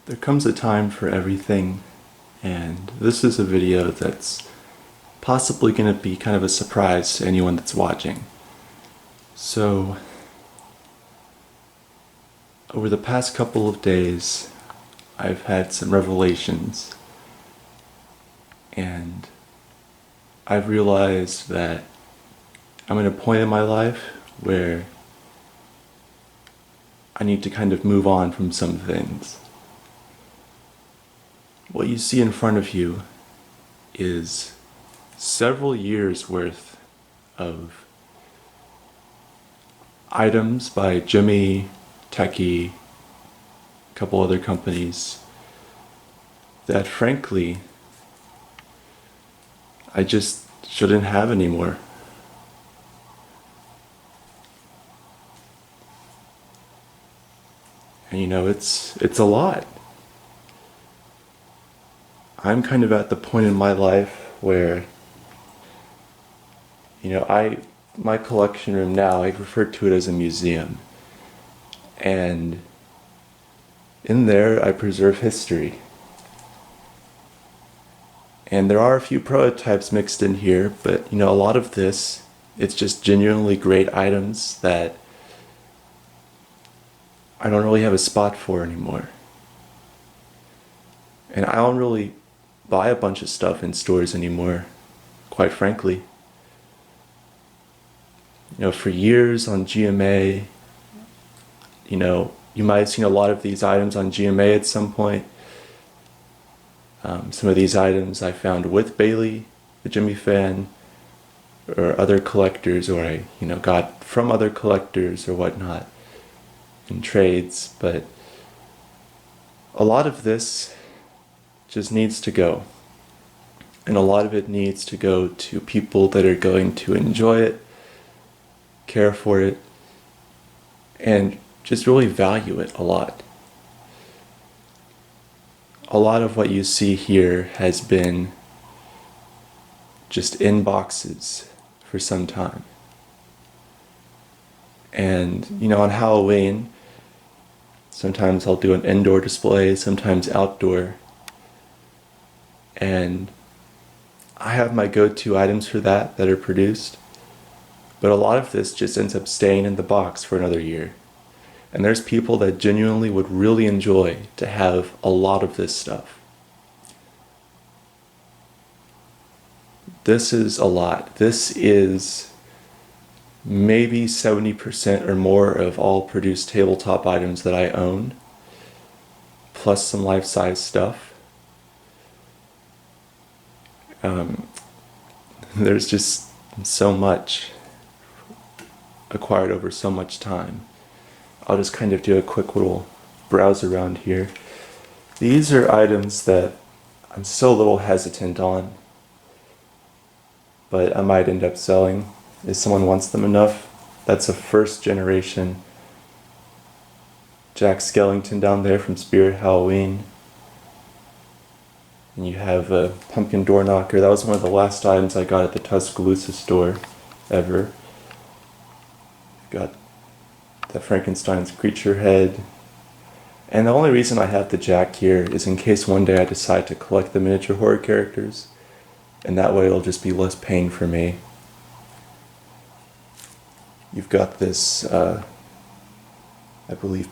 There comes a time for everything, and this is a video that's possibly going to be kind of a surprise to anyone that's watching. So, over the past couple of days, I've had some revelations, and I've realized that I'm at a point in my life where I need to kind of move on from some things. What you see in front of you is several years worth of items by Jimmy, Techie, a couple other companies that frankly I just shouldn't have anymore. And it's a lot. I'm kind of at the point in my life where my collection room now, I refer to it as a museum. And in there I preserve history. And there are a few prototypes mixed in here, but a lot of this, it's just genuinely great items that I don't really have a spot for anymore. And I don't really buy a bunch of stuff in stores anymore, quite frankly. For years on GMA, you might have seen a lot of these items on GMA at some point. Some of these items I found with Bailey, the Jimmy fan, or other collectors, or I got from other collectors or whatnot in trades, but a lot of this just needs to go. And a lot of it needs to go to people that are going to enjoy it, care for it, and just really value it a lot. A lot of what you see here has been just in boxes for some time. And, on Halloween, sometimes I'll do an indoor display, sometimes outdoor. And I have my go-to items for that are produced. But a lot of this just ends up staying in the box for another year. And there's people that genuinely would really enjoy to have a lot of this stuff. This is a lot. This is maybe 70% or more of all produced tabletop items that I own, plus some life-size stuff. There's just so much acquired over so much time. I'll just kind of do a quick little browse around here. These are items that I'm still a little hesitant on, but I might end up selling if someone wants them enough. That's a first generation Jack Skellington down there from Spirit Halloween. And you have a pumpkin door knocker. That was one of the last items I got at the Tuscaloosa store ever. Got the Frankenstein's creature head. And the only reason I have the Jack here is in case one day I decide to collect the miniature horror characters. And that way it'll just be less pain for me. You've got this, I believe,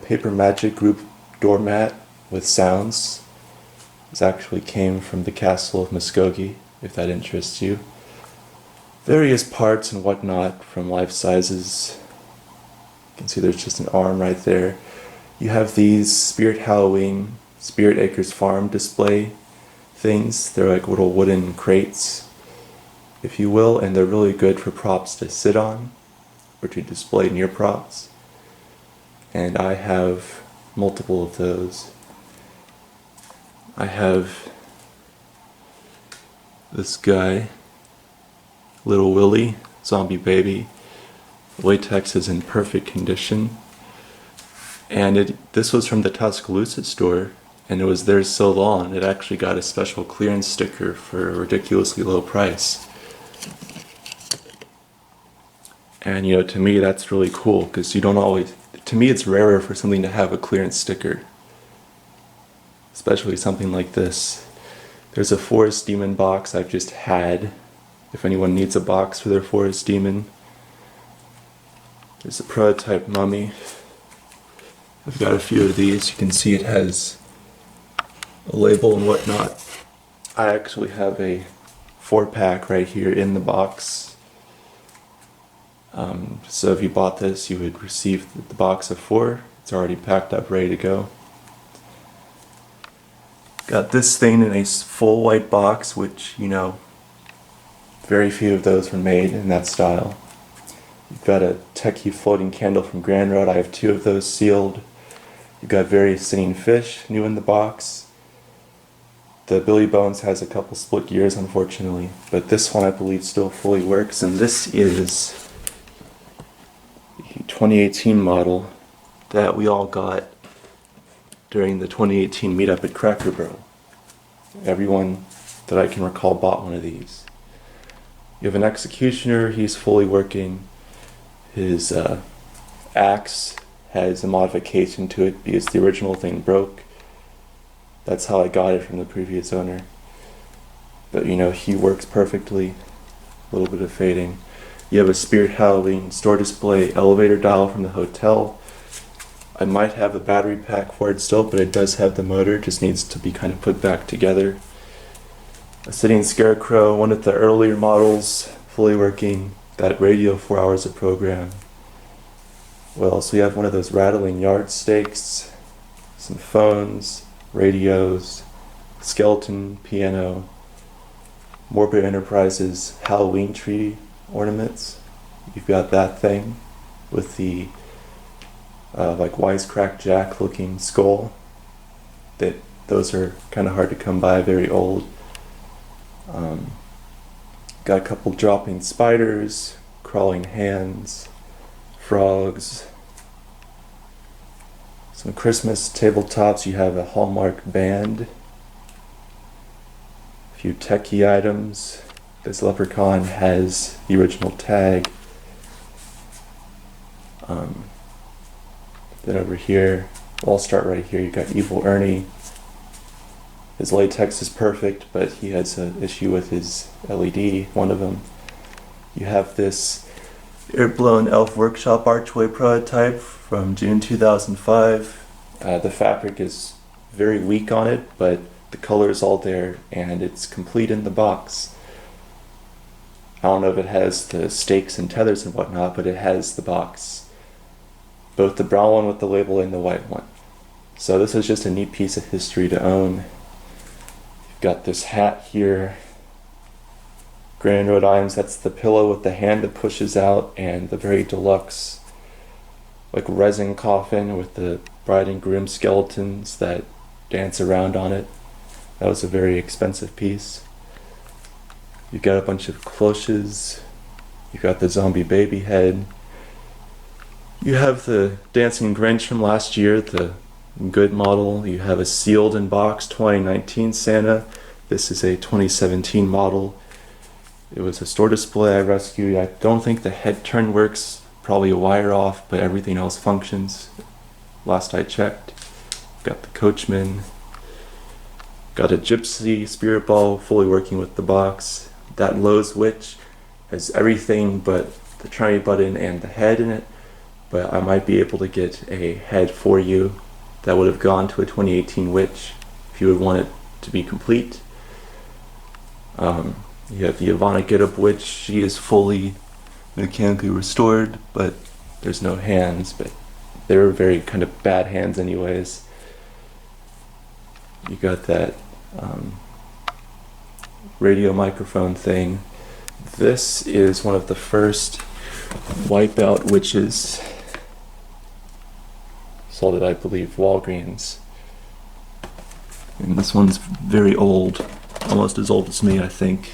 Paper Magic group doormat with sounds. This actually came from the Castle of Muskogee, if that interests you. Various parts and whatnot from life sizes. You can see there's just an arm right there. You have these Spirit Halloween, Spirit Acres Farm display things. They're like little wooden crates, if you will, and they're really good for props to sit on or to display near props. And I have multiple of those. I have this guy, Little Willie, zombie baby. Latex is in perfect condition. And this was from the Tuscaloosa store, and it was there so long, it actually got a special clearance sticker for a ridiculously low price. And to me that's really cool, because you don't always, to me it's rarer for something to have a clearance sticker. especially something like this. There's a Forest Demon box I've just had, if anyone needs a box for their Forest Demon. There's a prototype mummy. I've got a few of these. You can see it has a label and whatnot. I actually have a 4-pack right here in the box. So if you bought this, you would receive the box of 4. It's already packed up, ready to go. Got this thing in a full white box, which, you know, very few of those were made in that style. You've got a Techie floating candle from Grand Road. I have 2 of those sealed. You've got various singing fish, new in the box. The Billy Bones has a couple split gears, unfortunately, but this one I believe still fully works, and this is the 2018 model that we all got during the 2018 meetup at Cracker Barrel. Everyone that I can recall bought one of these. You have an executioner, he's fully working. His axe has a modification to it because the original thing broke. That's how I got it from the previous owner. But you know, he works perfectly. A little bit of fading. You have a Spirit Halloween store display elevator dial from the hotel. I might have a battery pack for it still, but it does have the motor, just needs to be kind of put back together. A sitting scarecrow, one of the earlier models, fully working. That radio, 4 hours of program. Well, so you have one of those rattling yardsticks, some phones, radios, skeleton piano, Morbid Enterprises Halloween tree ornaments. You've got that thing with the like Wisecrack Jack looking skull. Those are kind of hard to come by, very old. Got a couple dropping spiders, crawling hands, frogs, some Christmas tabletops. You have a Hallmark band, a few techie items. This leprechaun has the original tag. Then over here, well, I'll start right here. You got Evil Ernie. His latex is perfect, but he has an issue with his LED, one of them. You have this air-blown Elf Workshop archway prototype from June 2005. The fabric is very weak on it, but the color is all there, and it's complete in the box. I don't know if it has the stakes and tethers and whatnot, but it has the box. Both the brown one with the label and the white one. So this is just a neat piece of history to own. You've got this hat here. Grand Road Items, that's the pillow with the hand that pushes out, and the very deluxe like resin coffin with the bride and groom skeletons that dance around on it. That was a very expensive piece. You've got a bunch of cloches. You've got the zombie baby head. You have the Dancing Grinch from last year, the good model. You have a sealed in box 2019 Santa. This is a 2017 model. It was a store display I rescued. I don't think the head turn works, probably a wire off, but everything else functions. Last I checked. Got the Coachman. Got a Gypsy Spirit Ball, fully working with the box. That Lowe's Witch has everything but the try button and the head in it, but I might be able to get a head for you that would have gone to a 2018 Witch if you would want it to be complete. You have the Ivana Get Up Witch. She is fully mechanically restored, but there's no hands, but they were very kind of bad hands anyways. You got that radio microphone thing. This is one of the first Wipeout witches sold at, I believe, Walgreens. And this one's very old, almost as old as me, I think.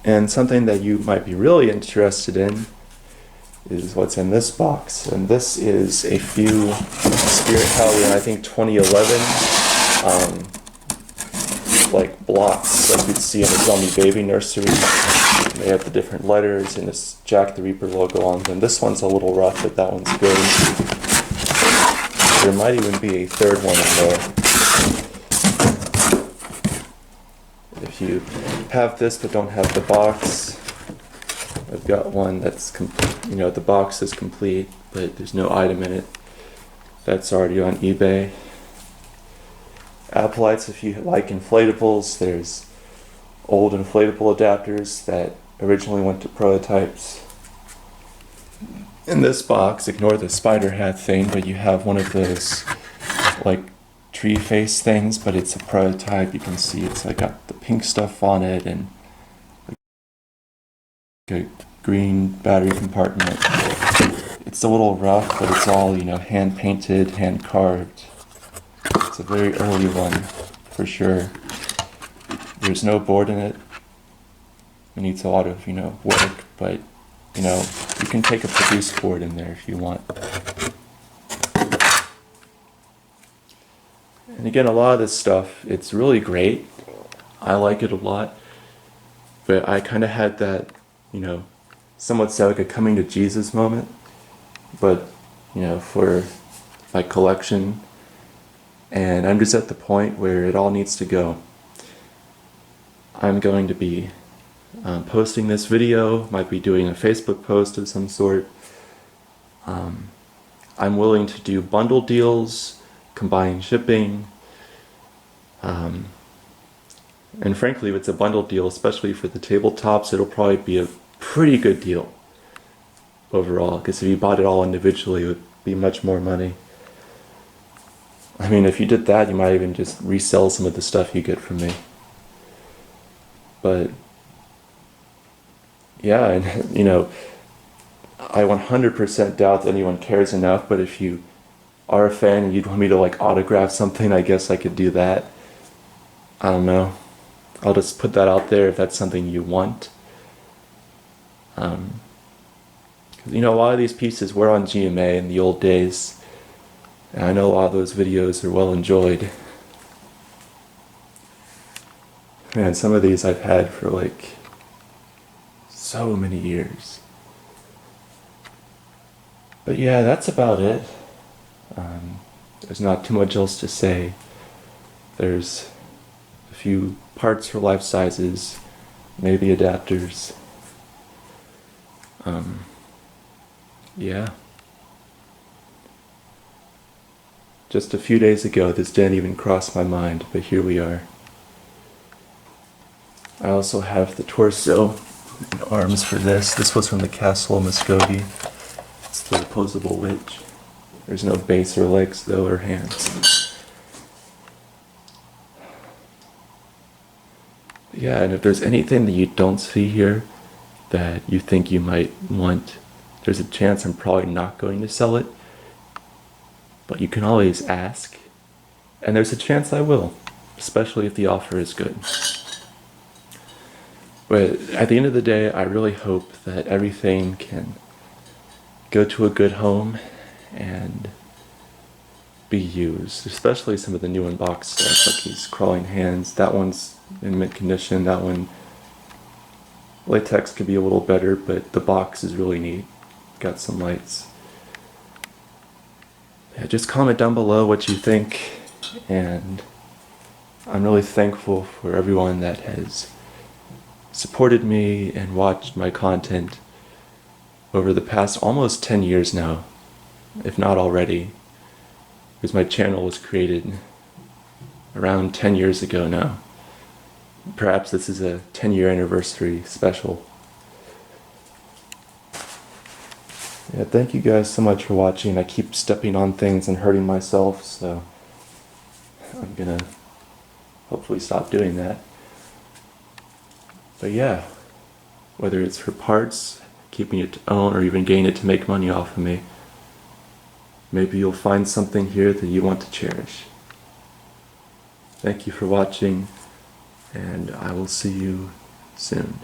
And something that you might be really interested in is what's in this box. And this is a few Spirit Halloween, I think 2011, like blocks like you'd see in a Zombie Baby nursery. They have the different letters and this Jack the Reaper logo on them. This one's a little rough, but that one's good. There might even be a third one in there. If you have this but don't have the box, I've got one that's the box is complete, but there's no item in it. That's already on eBay. Apple lights, if you like inflatables, there's old inflatable adapters that originally went to prototypes. In this box, ignore the spider hat thing, but you have one of those like tree face things, but it's a prototype. You can see it's got the pink stuff on it and a green battery compartment. It's a little rough, but it's all, hand painted, hand carved. It's a very early one, for sure. There's no board in it. It needs a lot of, work, but, you can take a produced board in there if you want. And again, a lot of this stuff, it's really great. I like it a lot. But I kind of had that, somewhat say like a coming to Jesus moment. But, for my collection. And I'm just at the point where it all needs to go. I'm going to be posting this video, might be doing a Facebook post of some sort. I'm willing to do bundle deals, combine shipping, and frankly, if it's a bundle deal, especially for the tabletops, it'll probably be a pretty good deal overall, because if you bought it all individually, it would be much more money. I mean, if you did that, you might even just resell some of the stuff you get from me. But yeah, and I 100% doubt that anyone cares enough, but if you are a fan and you'd want me to autograph something, I guess I could do that. I don't know. I'll just put that out there if that's something you want. A lot of these pieces were on GMA in the old days, and I know a lot of those videos are well enjoyed. Man, some of these I've had for so many years. But yeah, that's about it. There's not too much else to say. There's a few parts for life sizes, maybe adapters. Yeah. Just a few days ago, this didn't even cross my mind, but here we are. I also have the torso and arms for this. This was from the Castle of Muskogee. It's the opposable witch. There's no base or legs, though, or hands. Yeah, and if there's anything that you don't see here that you think you might want, there's a chance I'm probably not going to sell it. But you can always ask. And there's a chance I will, especially if the offer is good. But at the end of the day, I really hope that everything can go to a good home and be used, especially some of the new unboxed stuff, like these crawling hands. That one's in mint condition. That one, latex could be a little better, but the box is really neat. Got some lights. Yeah, just comment down below what you think, and I'm really thankful for everyone that has supported me and watched my content over the past almost 10 years now, if not already, because my channel was created around 10 years ago now. Perhaps this is a 10-year anniversary special. Yeah, thank you guys so much for watching. I keep stepping on things and hurting myself, so I'm gonna hopefully stop doing that. But yeah, whether it's for parts, keeping it to own, or even getting it to make money off of me, maybe you'll find something here that you want to cherish. Thank you for watching, and I will see you soon.